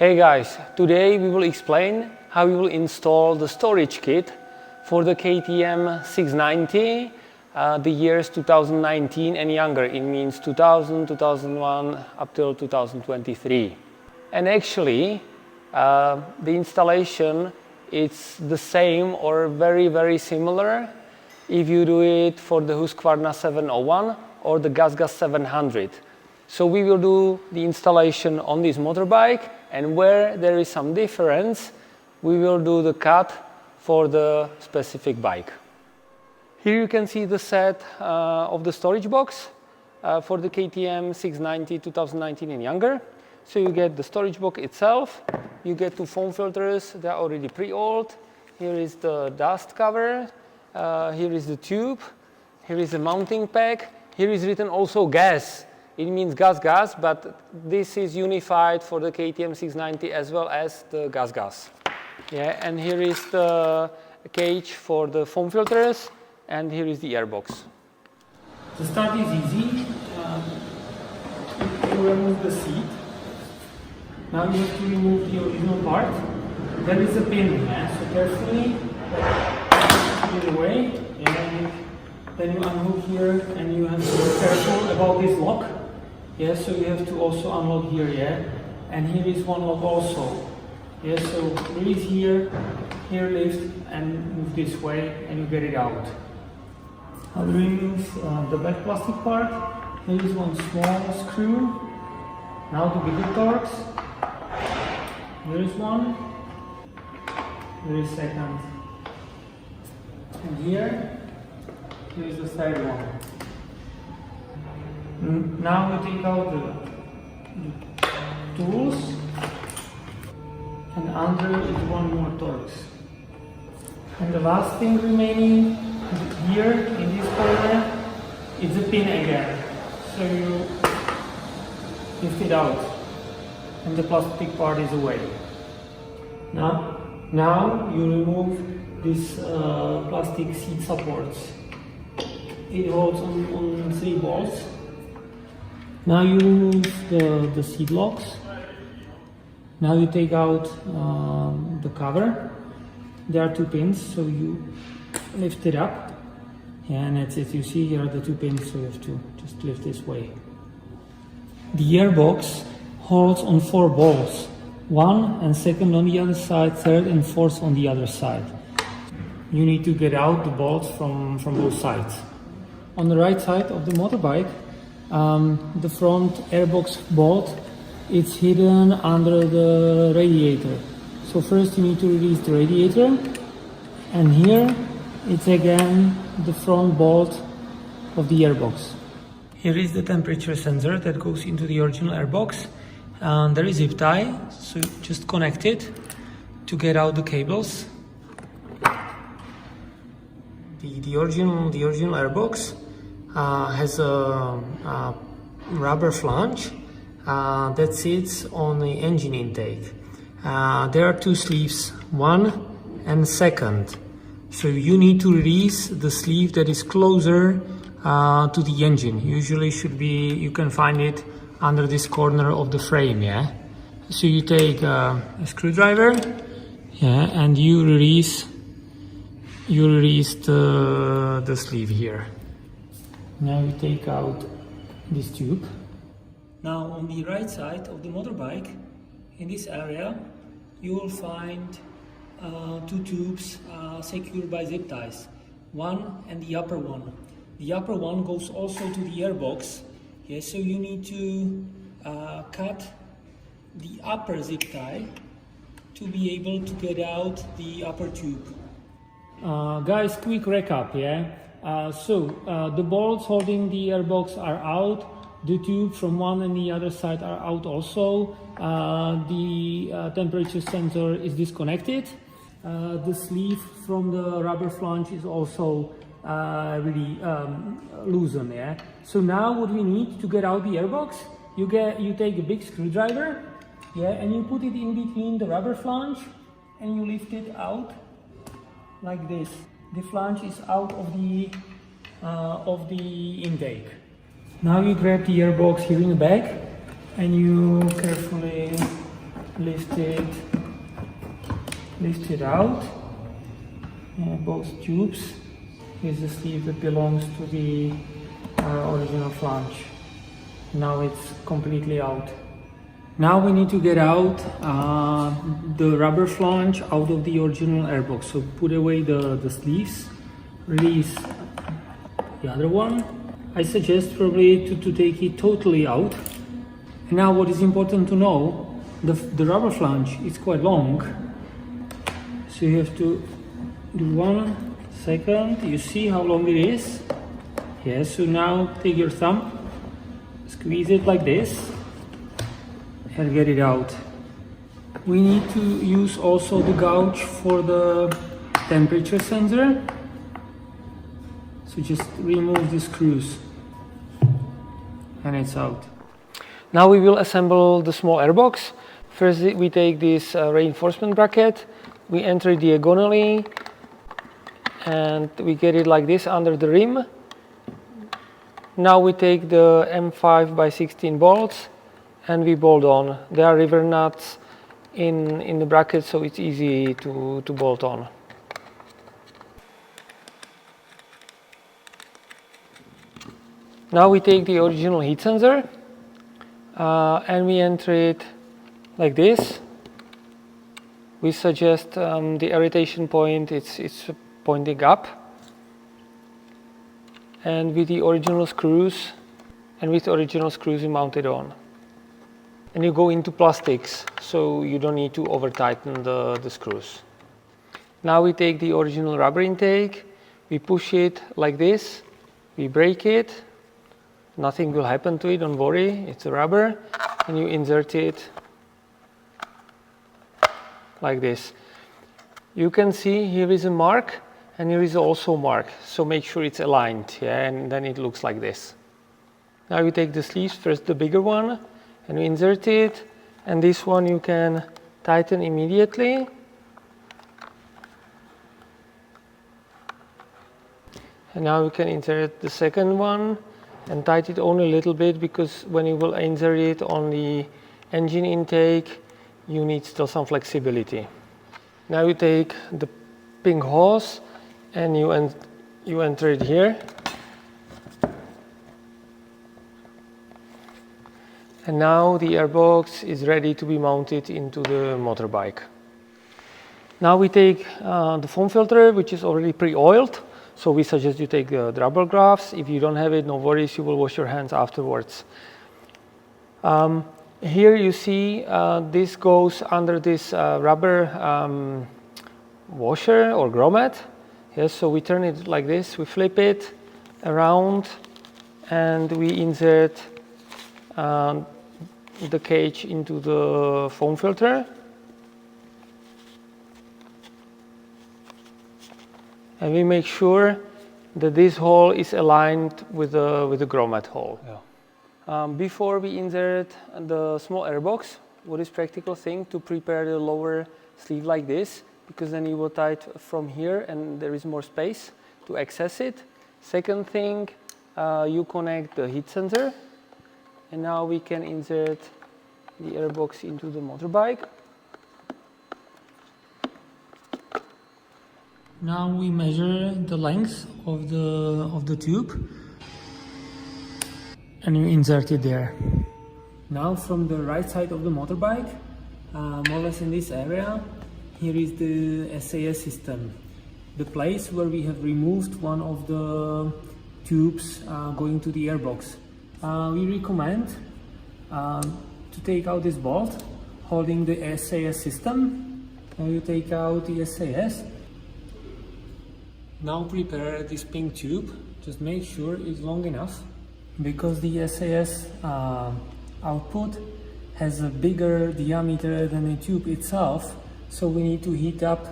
Hey guys, today we will explain how we will install the storage kit for the KTM 690, the years 2019 and younger. It means 2000, 2001 up till 2023. And actually, the installation it's the same or very similar if you do it for the Husqvarna 701 or the GasGas 700. So we will do the installation on this motorbike, and where there is some difference, we will do the cut for the specific bike. Here you can see the set of the storage box for the KTM 690 2019 and younger. So you get the storage box itself, you get two foam filters, they are already pre-oiled. Here is the dust cover, here is the tube, here is the mounting pack, here is written also gas. It means gas, but this is unified for the KTM 690 as well as the gas. Yeah, and here is the cage for the foam filters, and here is the airbox. The start is easy. You remove the seat. Now you have to remove the original part. There is a pin, yeah? So carefully put it away. And then you unhook here, and you have to be careful about this lock. Yeah, so you have to also unlock here, yeah? And here is one lock also. Yeah, so release here, here lift, and move this way, and you get it out. I'll remove the back plastic part. Here is one small screw. Now the bigger Torx. Here is one. Here is second. And here is the third one. Now we take out the tools, and under is one more Torx. And the last thing remaining here in this corner is the pin again. So you lift it out, and the plastic part is away. Now you remove these plastic seat supports. It holds on 3 bolts. Now you remove the seat locks. Now you take out the cover. There are 2 pins, so you lift it up. And that's it. You see here are the 2 pins, so you have to just lift this way. The airbox holds on 4 balls. 1 and 2nd on the other side, 3rd and 4th on the other side. You need to get out the bolts from both sides. On the right side of the motorbike, the front airbox bolt is hidden under the radiator. So first you need to release the radiator, and here it's again the front bolt of the airbox. Here is the temperature sensor that goes into the original airbox. There is zip tie, so just connect it to get out the cables. The original airbox has a rubber flange that sits on the engine intake. There are 2 sleeves, 1 and 2nd. So you need to release the sleeve that is closer to the engine. Usually should be, you can find it under this corner of the frame, yeah? So you take a screwdriver, yeah, and you release the sleeve here. Now you take out this tube. Now on the right side of the motorbike, in this area, you will find 2 tubes secured by zip ties. One and the upper one. The upper one goes also to the airbox. Yes, so you need to cut the upper zip tie to be able to get out the upper tube. Guys, quick recap, yeah? The bolts holding the airbox are out. The tube from one and the other side are out also. The temperature sensor is disconnected. The sleeve from the rubber flange is also really loosened, yeah? So now what we need to get out the airbox, you take a big screwdriver, yeah, and you put it in between the rubber flange, and you lift it out like this. The flange is out of the intake. Now you grab the airbox here in the back, and you carefully lift it out, both tubes. Here's the sleeve that belongs to the original flange. Now it's completely out. Now we need to get out the rubber flange out of the original airbox. So put away the sleeves, release the other one. I suggest probably to take it totally out. And now what is important to know, the rubber flange is quite long. So you have to do 1 second. You see how long it is? Yes, so now take your thumb, squeeze it like this, and get it out. We need to use also the gouge for the temperature sensor. So just remove the screws and it's out. Now we will assemble the small airbox. First we take this reinforcement bracket, we enter it diagonally and we get it like this under the rim. Now we take the M5 by 16 bolts and we bolt on. There are river nuts in the bracket, so it's easy to bolt on. Now we take the original heat sensor and we enter it like this. We suggest the irritation point, it's pointing up. And with the original screws, we mount it on. And you go into plastics, so you don't need to over tighten the screws. Now we take the original rubber intake, we push it like this, we break it, nothing will happen to it, don't worry, it's a rubber, and you insert it like this. You can see here is a mark, and here is also a mark, so make sure it's aligned, yeah, and then it looks like this. Now we take the sleeves, first the bigger one, and we insert it, and this one you can tighten immediately. And now we can insert the second one and tighten it only a little bit, because when you will insert it on the engine intake, you need still some flexibility. Now you take the pink hose and you enter it here. And now the airbox is ready to be mounted into the motorbike. Now we take the foam filter, which is already pre-oiled. So we suggest you take the rubber gloves. If you don't have it, no worries, you will wash your hands afterwards. Here you see this goes under this rubber washer or grommet. Yes, so we turn it like this, we flip it around and we insert the cage into the foam filter. And we make sure that this hole is aligned with the grommet hole. Yeah. Before we insert the small airbox, what is practical thing to prepare the lower sleeve like this, because then you will tie it from here and there is more space to access it. Second thing, you connect the heat sensor, and now we can insert the airbox into the motorbike. Now we measure the length of the tube and you insert it there. Now from the right side of the motorbike, more or less in this area, here is the SAS system. The place where we have removed one of the tubes going to the airbox. We recommend to take out this bolt holding the SAS system. Now you take out the SAS. Now prepare this pink tube. Just make sure it's long enough, because the SAS output has a bigger diameter than the tube itself, so we need to heat up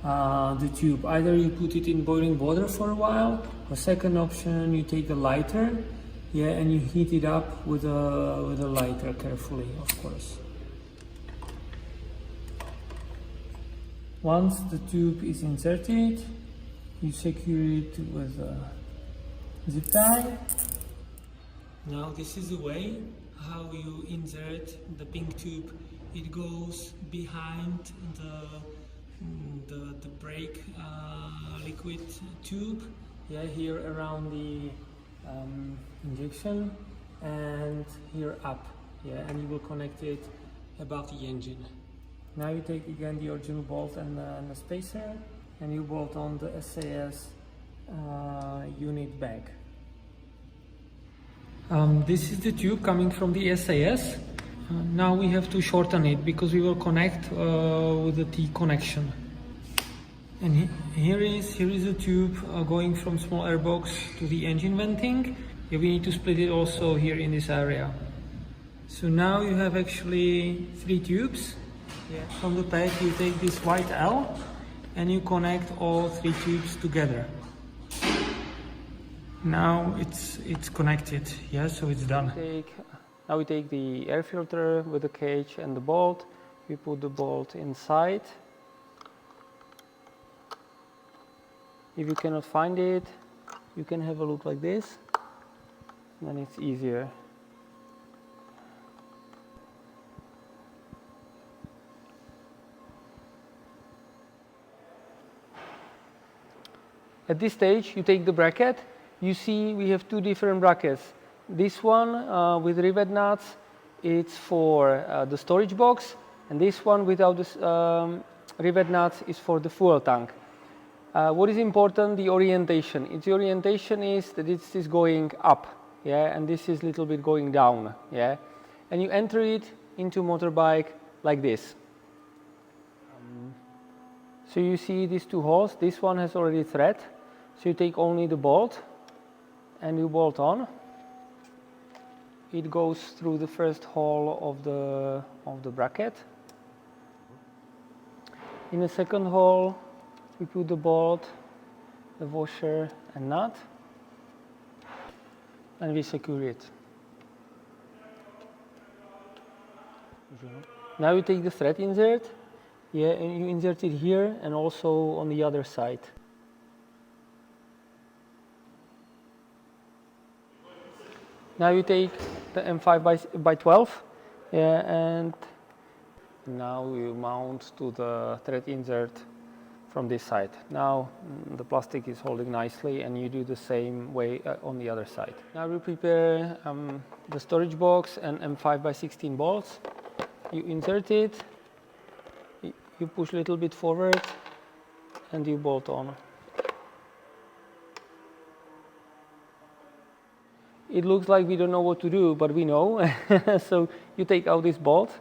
the tube. Either you put it in boiling water for a while, or second option, you take a lighter, yeah, and you heat it up with a lighter carefully, of course. Once the tube is inserted, you secure it with a zip tie. Now this is the way how you insert the pink tube It goes behind the brake liquid tube. Yeah, here around the injection, and here up. Yeah, and you will connect it above the engine. Now you take again the original bolt and the spacer, and you bolt on the SAS unit back. This is the tube coming from the SAS. Now we have to shorten it because we will connect with the T connection. And here is a tube going from small airbox to the engine venting. Yeah, we need to split it also here in this area. So now you have actually 3 tubes. Yeah. From the pack you take this white L and you connect all 3 tubes together. Now it's connected, yeah, so it's done. Now we take the air filter with the cage and the bolt. We put the bolt inside. If you cannot find it, you can have a look like this, then it's easier. At this stage, you take the bracket. You see we have 2 different brackets. This one with rivet nuts, it's for the storage box, and this one without the rivet nuts is for the fuel tank. What is important? The orientation. Its orientation is that this is going up, yeah, and this is a little bit going down, yeah. And you enter it into motorbike like this. So you see these 2 holes. This one has already thread, so you take only the bolt and you bolt on. It goes through the first hole of the bracket. In the second hole, we put the bolt, the washer and nut, and we secure it. Now you take the thread insert, yeah, and you insert it here and also on the other side. Now you take the M5 by 12, yeah, and now you mount to the thread insert from this side. Now the plastic is holding nicely, and you do the same way on the other side. Now we prepare the storage box and M5 by 16 bolts. You insert it, you push a little bit forward, and you bolt on. It looks like we don't know what to do, but we know. So you take out this bolt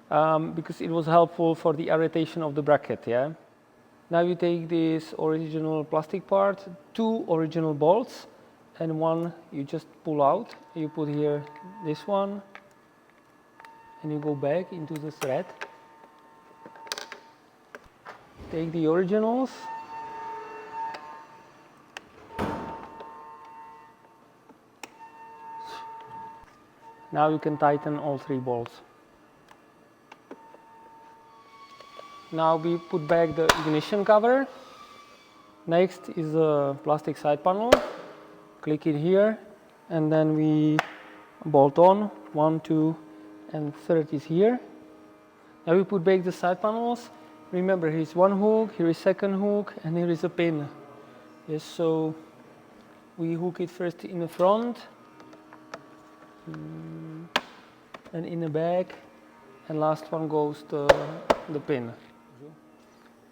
because it was helpful for the rotation of the bracket, yeah? Now you take this original plastic part, 2 original bolts, and 1 you just pull out. You put here this one, and you go back into the thread. Take the originals. Now you can tighten all 3 bolts. Now we put back the ignition cover. Next is the plastic side panel. Click it here, and then we bolt on. 1, 2, and third is here. Now we put back the side panels. Remember, here is 1 hook, here is 2nd hook, and here is a pin. Yes, so we hook it first in the front, and in the back, and last one goes the pin.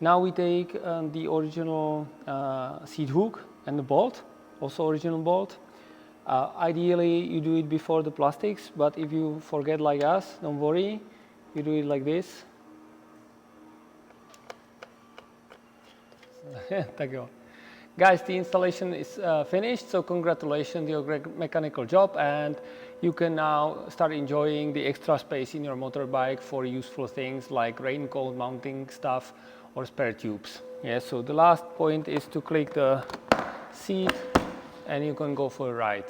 Now we take the original seat hook and the bolt, also original bolt. Ideally you do it before the plastics, but if you forget like us, don't worry, you do it like this. Thank you. Guys, the installation is finished, so congratulations on your mechanical job, and you can now start enjoying the extra space in your motorbike for useful things like raincoat mounting stuff or spare tubes. Yeah, so the last point is to click the seat and you can go for a ride.